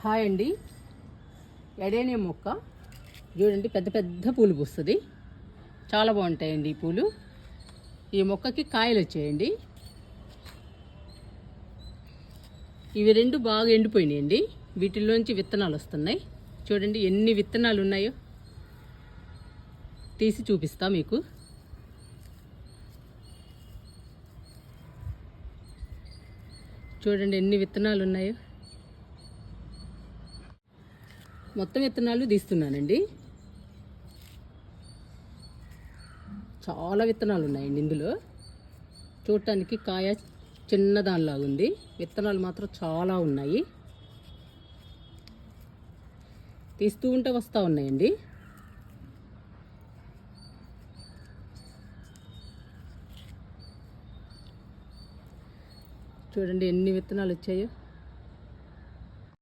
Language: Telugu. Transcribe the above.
హాయ్ అండి. ఎడేనియం మొక్క చూడండి, పెద్ద పెద్ద పూలు పూస్తుంది. చాలా బాగుంటాయండి ఈ పూలు. ఈ మొక్కకి కాయలు వచ్చాయండి. ఇవి రెండు బాగా ఎండిపోయినాయండి. వీటిల్లోంచి విత్తనాలు వస్తున్నాయి. చూడండి ఎన్ని విత్తనాలు ఉన్నాయో, తీసి చూపిస్తా మీకు. చూడండి ఎన్ని విత్తనాలు ఉన్నాయో. మొత్తం విత్తనాలు తీస్తున్నానండి. చాలా విత్తనాలు ఉన్నాయండి ఇందులో. చూడటానికి కాయ చిన్నదానిలాగా ఉంది, విత్తనాలు మాత్రం చాలా ఉన్నాయి. తీస్తూ ఉంటే వస్తూ ఉన్నాయండి. చూడండి ఎన్ని విత్తనాలు వచ్చాయో.